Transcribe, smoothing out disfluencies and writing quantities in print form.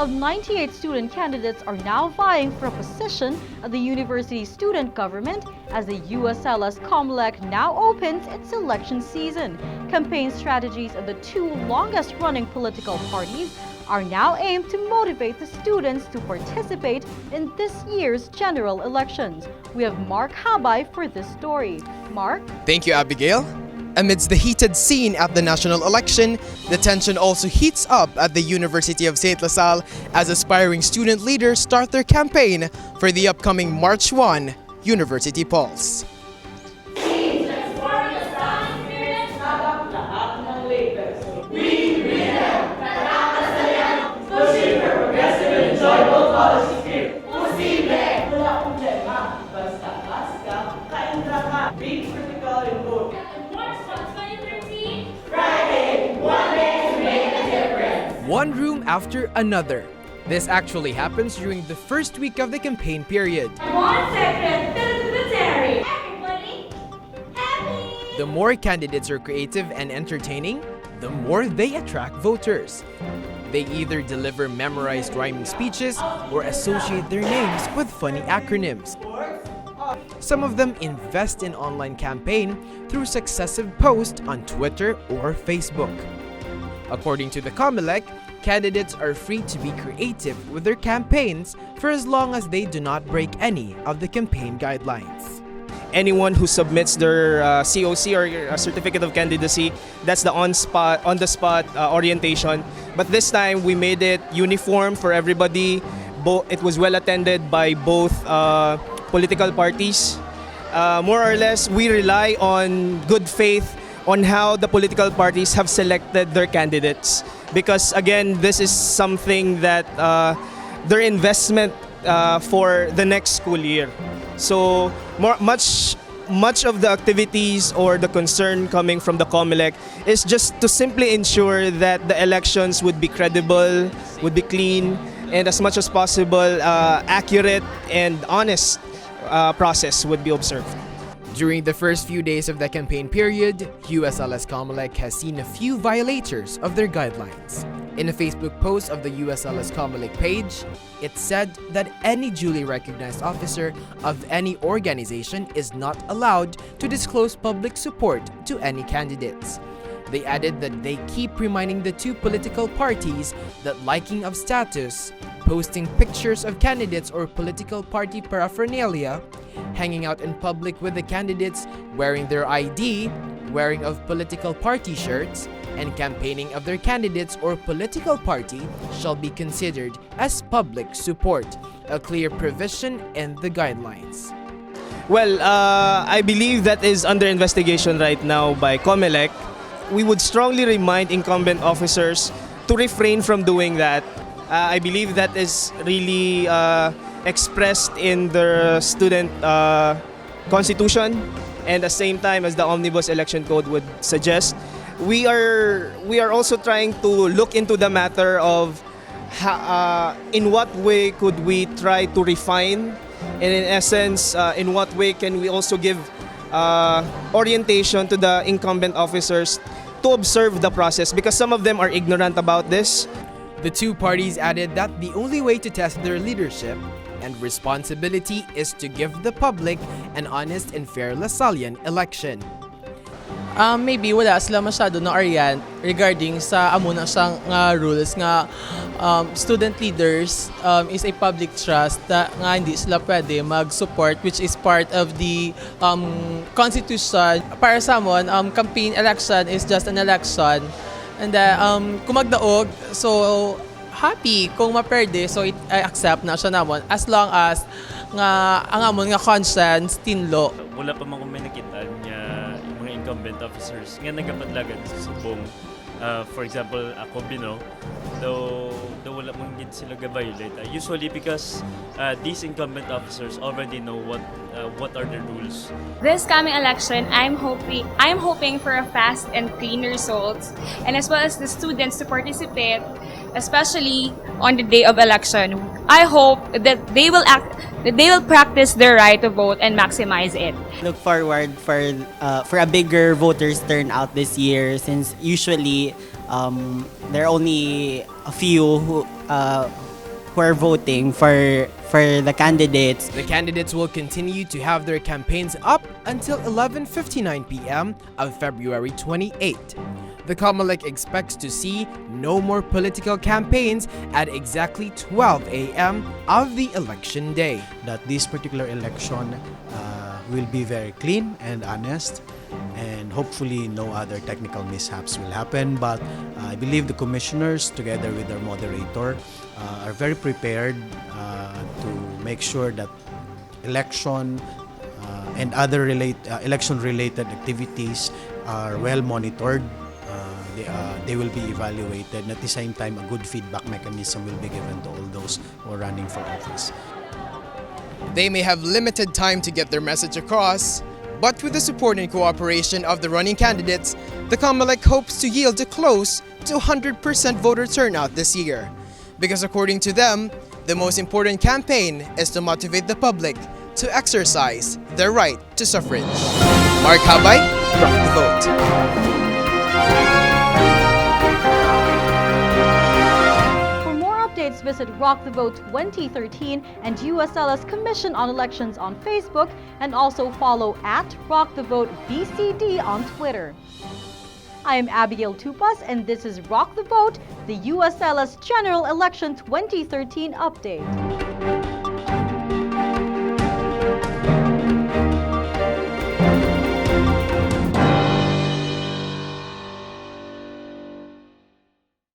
of 98 student candidates are now vying for a position at the university student government as the USLS COMELEC now opens its election season. Campaign strategies of the two longest-running political parties are now aimed to motivate the students to participate in this year's general elections. We have Mark Habay for this story. Mark? Thank you, Abigail. Amidst the heated scene at the national election, the tension also heats up at the University of St. Lasalle as aspiring student leaders start their campaign for the upcoming March 1 University Pulse. One room after another. This actually happens during the first week of the campaign period. 1 second, Secretary! Everybody, happy! The more candidates are creative and entertaining, the more they attract voters. They either deliver memorized rhyming speeches or associate their names with funny acronyms. Some of them invest in online campaign through successive posts on Twitter or Facebook. According to the COMELEC, candidates are free to be creative with their campaigns for as long as they do not break any of the campaign guidelines. Anyone who submits their COC or a certificate of candidacy, that's the on-the-spot orientation. But this time we made it uniform for everybody. It was well attended by both political parties. More or less, we rely on good faith on how the political parties have selected their candidates. Because again, this is something that their investment for the next school year. So much of the activities or the concern coming from the COMELEC is just to simply ensure that the elections would be credible, would be clean, and as much as possible, accurate and honest process would be observed. During the first few days of the campaign period, USLS COMELEC has seen a few violators of their guidelines. In a Facebook post of the USLS COMELEC page, it said that any duly recognized officer of any organization is not allowed to disclose public support to any candidates. They added that they keep reminding the two political parties that liking of status, posting pictures of candidates or political party paraphernalia, hanging out in public with the candidates, wearing their ID, wearing of political party shirts, and campaigning of their candidates or political party shall be considered as public support, a clear provision in the guidelines. Well, I believe that is under investigation right now by COMELEC. We would strongly remind incumbent officers to refrain from doing that. I believe that is really expressed in the student constitution, and at the same time as the Omnibus Election Code would suggest. We are also trying to look into the matter of in what way could we try to refine, and in essence, in what way can we also give orientation to the incumbent officers to observe the process, because some of them are ignorant about this. The two parties added that the only way to test their leadership and responsibility is to give the public an honest and fair Lasallian election. Maybe wala sila masyado na orient regarding sa amo na siyang rules nga student leaders is a public trust nga hindi sila pwede mag-support, which is part of the constitution. Para sa amon, campaign election is just an election, and kung magdaog, so happy kung maperde, so I accept na siya namon as long as nga ang amon nga conscience tinlo. Wala pa man kung may nakita niya yung mga incumbent officers nga nagapadlagan sa subong. For example, ako Bino, though wala mong gid sila ga-violate. Usually because these incumbent officers already know what are the rules. This coming election, I'm hoping for a fast and clean results, and as well as the students to participate, especially on the day of election. I hope that they will practice their right to vote and maximize it. Look forward for a bigger voters turnout this year, since usually there are only a few who are voting for the candidates. The candidates will continue to have their campaigns up until 11:59 p.m. of February 28. The COMELEC expects to see no more political campaigns at exactly 12 a.m. of the election day. That this particular election will be very clean and honest, and hopefully no other technical mishaps will happen. But I believe the commissioners, together with their moderator, are very prepared to make sure that election and other election-related activities are well monitored. They will be evaluated, and at the same time, a good feedback mechanism will be given to all those who are running for office. They may have limited time to get their message across, but with the support and cooperation of the running candidates, the COMELEC hopes to yield a close to 100% voter turnout this year. Because according to them, the most important campaign is to motivate the public to exercise their right to suffrage. Mark Habay, Rock the Vote. For more updates, visit Rock the Vote 2013 and USLS Commission on Elections on Facebook, and also follow at Rock the Vote BCD on Twitter. I am Abigail Tupas, and this is Rock the Vote, the USLS General Election 2013 update.